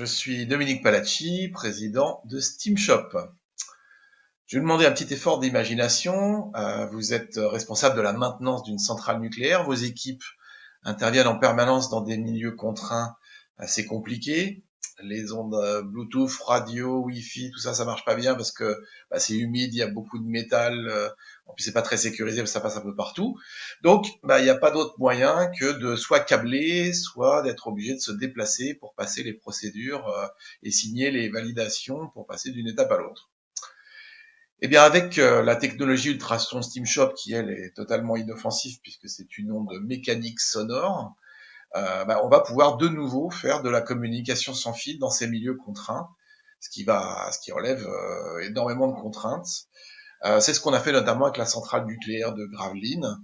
Je suis Dominique Palacci, président de SteamShop. Je vais vous demander un petit effort d'imagination. Vous êtes responsable de la maintenance d'une centrale nucléaire. Vos équipes interviennent en permanence dans des milieux contraints assez compliqués. Les ondes Bluetooth, radio, Wi-Fi, tout ça, ça marche pas bien parce que c'est humide, il y a beaucoup de métal. En plus, c'est pas très sécurisé, parce que ça passe un peu partout. Donc, il n'y a pas d'autre moyen que de soit câbler, soit d'être obligé de se déplacer pour passer les procédures et signer les validations pour passer d'une étape à l'autre. Eh bien, avec la technologie Ultrason SteamShop, qui elle est totalement inoffensive puisque c'est une onde mécanique sonore, on va pouvoir de nouveau faire de la communication sans fil dans ces milieux contraints, ce qui relève énormément de contraintes. C'est ce qu'on a fait notamment avec la centrale nucléaire de Gravelines,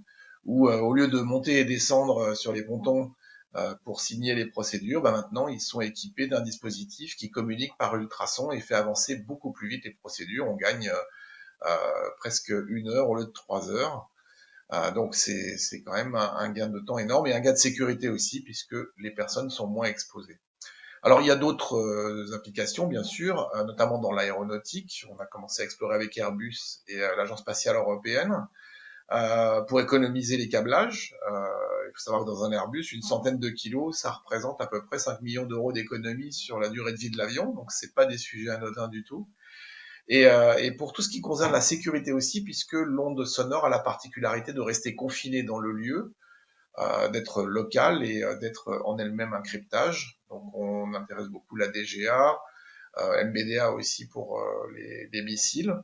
où au lieu de monter et descendre sur les pontons pour signer les procédures, maintenant ils sont équipés d'un dispositif qui communique par ultrasons et fait avancer beaucoup plus vite les procédures. On gagne presque 1 heure au lieu de 3 heures. Donc c'est quand même un gain de temps énorme et un gain de sécurité aussi, puisque les personnes sont moins exposées. Alors il y a d'autres applications bien sûr, notamment dans l'aéronautique. On a commencé à explorer avec Airbus et l'Agence spatiale européenne pour économiser les câblages. Il faut savoir que dans un Airbus, une centaine de kilos, ça représente à peu près 5 millions d'euros d'économie sur la durée de vie de l'avion, donc c'est pas des sujets anodins du tout. Et pour tout ce qui concerne la sécurité aussi, puisque l'onde sonore a la particularité de rester confinée dans le lieu, d'être locale et d'être en elle-même un cryptage. Donc on intéresse beaucoup la DGA, MBDA aussi pour les missiles.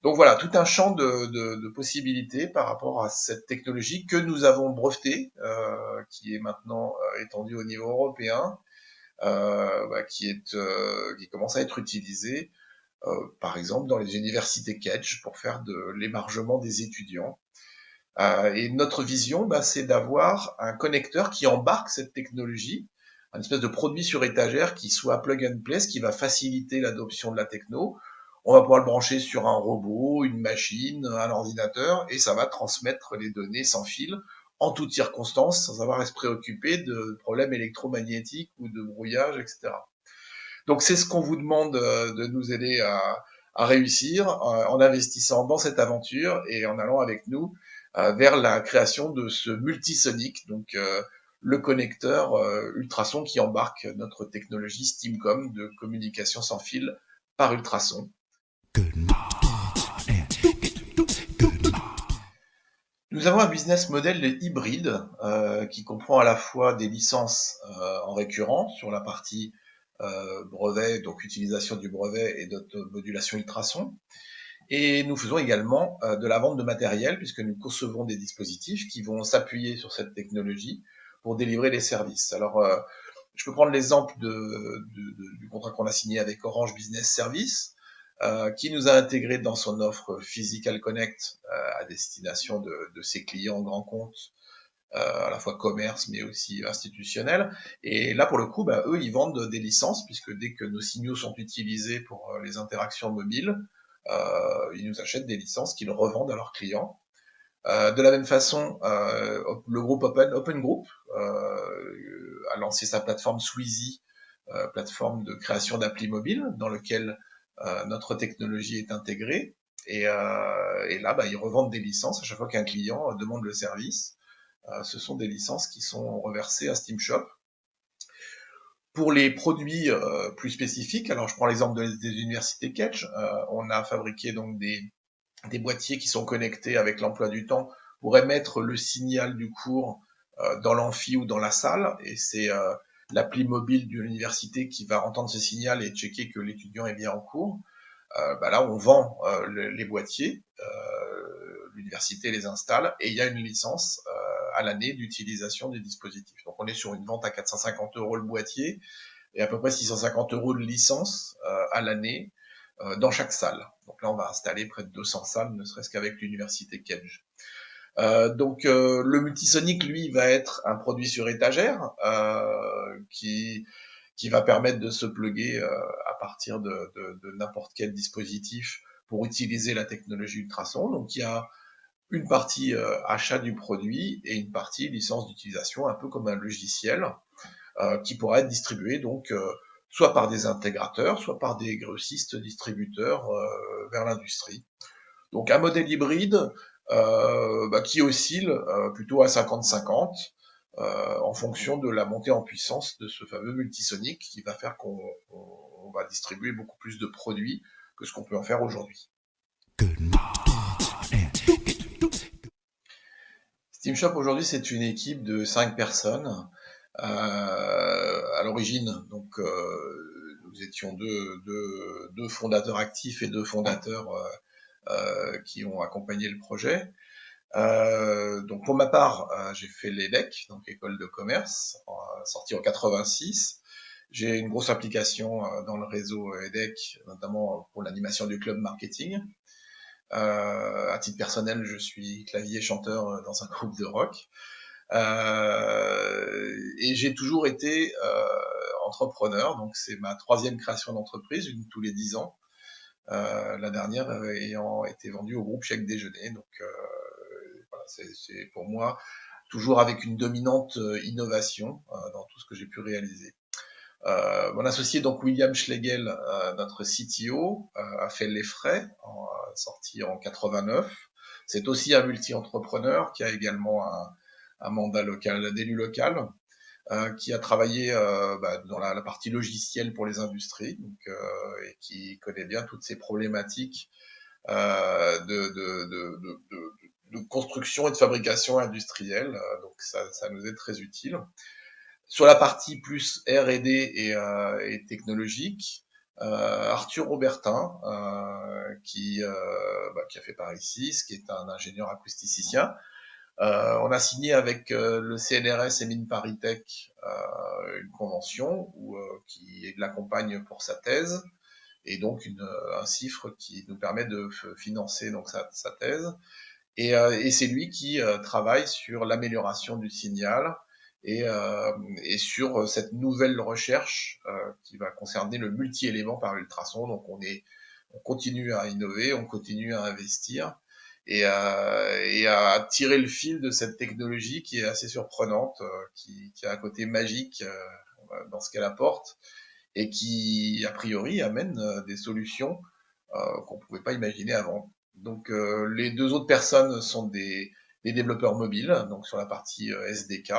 Donc voilà, tout un champ de possibilités par rapport à cette technologie que nous avons brevetée, qui est maintenant étendue au niveau européen, qui commence à être utilisée, par exemple dans les universités Kedge pour faire de l'émargement des étudiants. Et notre vision, c'est d'avoir un connecteur qui embarque cette technologie, une espèce de produit sur étagère qui soit plug and play, ce qui va faciliter l'adoption de la techno. On va pouvoir le brancher sur un robot, une machine, un ordinateur, et ça va transmettre les données sans fil, en toutes circonstances, sans avoir à se préoccuper de problèmes électromagnétiques ou de brouillage, etc. Donc c'est ce qu'on vous demande de nous aider à réussir en investissant dans cette aventure et en allant avec nous vers la création de ce multisonic, donc le connecteur ultrason qui embarque notre technologie Steamcom de communication sans fil par ultrason. Nous avons un business model hybride qui comprend à la fois des licences en récurrent sur la partie brevet, donc utilisation du brevet et d'autres modulation ultrason. Et nous faisons également de la vente de matériel, puisque nous concevons des dispositifs qui vont s'appuyer sur cette technologie pour délivrer des services. Alors, je peux prendre l'exemple du contrat qu'on a signé avec Orange Business Service, qui nous a intégré dans son offre Physical Connect à destination de ses clients grands comptes, à la fois commerce mais aussi institutionnel. Et là, pour le coup, eux, ils vendent des licences, puisque dès que nos signaux sont utilisés pour les interactions mobiles, ils nous achètent des licences qu'ils revendent à leurs clients. De la même façon, le groupe Open Group a lancé sa plateforme Sweezy, plateforme de création d'applis mobiles, dans lequel notre technologie est intégrée. Et là, ils revendent des licences à chaque fois qu'un client demande le service. Ce sont des licences qui sont reversées à SteamShop. Pour les produits plus spécifiques, alors je prends l'exemple des universités Kedge, on a fabriqué donc des boîtiers qui sont connectés avec l'emploi du temps pour émettre le signal du cours dans l'amphi ou dans la salle, et c'est l'appli mobile de l'université qui va entendre ce signal et checker que l'étudiant est bien en cours. Là, on vend les boîtiers, l'université les installe, et il y a une licence à l'année d'utilisation des dispositifs. Donc on est sur une vente à 450 € le boîtier, et à peu près 650 € de licence à l'année dans chaque salle. Donc là, on va installer près de 200 salles, ne serait-ce qu'avec l'université Kedge. Donc le multisonic, lui, va être un produit sur étagère qui va permettre de se plugger à partir de n'importe quel dispositif pour utiliser la technologie ultrason. Donc il y a une partie achat du produit et une partie licence d'utilisation, un peu comme un logiciel qui pourra être distribué donc soit par des intégrateurs, soit par des grossistes distributeurs vers l'industrie. Donc un modèle hybride qui oscille plutôt à 50-50 en fonction de la montée en puissance de ce fameux multisonic qui va faire qu'on va distribuer beaucoup plus de produits que ce qu'on peut en faire aujourd'hui. Steam Shop aujourd'hui c'est une équipe de 5 personnes. À l'origine, donc nous étions deux fondateurs actifs et deux fondateurs qui ont accompagné le projet. Donc pour ma part, j'ai fait l'EDEC, donc école de commerce, sorti en 86. J'ai une grosse application dans le réseau EDEC, notamment pour l'animation du club marketing. À titre personnel, je suis clavier-chanteur dans un groupe de rock. Et j'ai toujours été entrepreneur, donc c'est ma 3e création d'entreprise, une tous les 10 ans. La dernière ayant été vendue au groupe Chèque Déjeuner. Donc voilà, c'est pour moi toujours avec une dominante innovation dans tout ce que j'ai pu réaliser. Mon associé, donc William Schlegel, notre CTO, a fait les frais, sorti en 89. C'est aussi un multi-entrepreneur qui a également un mandat local, d'élu local, qui a travaillé dans la partie logicielle pour les industries, donc, et qui connaît bien toutes ces problématiques de construction et de fabrication industrielle. Donc ça nous est très utile. Sur la partie plus R&D et technologique, Arthur Robertin, qui a fait Paris 6, qui est un ingénieur acousticien. On a signé avec le CNRS et Mines ParisTech une convention qui l'accompagne pour sa thèse et donc un chiffre qui nous permet de financer donc sa thèse. Et c'est lui qui travaille sur l'amélioration du signal et sur cette nouvelle recherche qui va concerner le multi-élément par ultrason. Donc on continue à innover, on continue à investir et à tirer le fil de cette technologie qui est assez surprenante, qui a un côté magique dans ce qu'elle apporte et qui, a priori, amène des solutions qu'on ne pouvait pas imaginer avant. Donc les 2 autres personnes sont des développeurs mobiles, donc sur la partie SDK,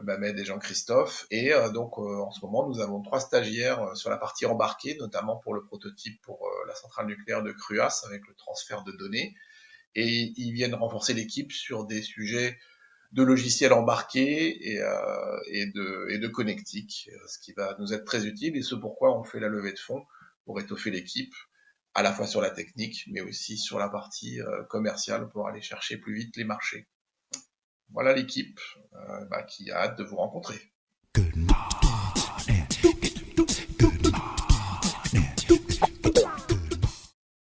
Mamed et Jean-Christophe. Et donc en ce moment, nous avons 3 stagiaires sur la partie embarquée, notamment pour le prototype pour la centrale nucléaire de Cruas avec le transfert de données. Et ils viennent renforcer l'équipe sur des sujets de logiciels embarqués et de connectique, ce qui va nous être très utile et ce pourquoi on fait la levée de fonds pour étoffer l'équipe, à la fois sur la technique, mais aussi sur la partie commerciale pour aller chercher plus vite les marchés. Voilà l'équipe qui a hâte de vous rencontrer.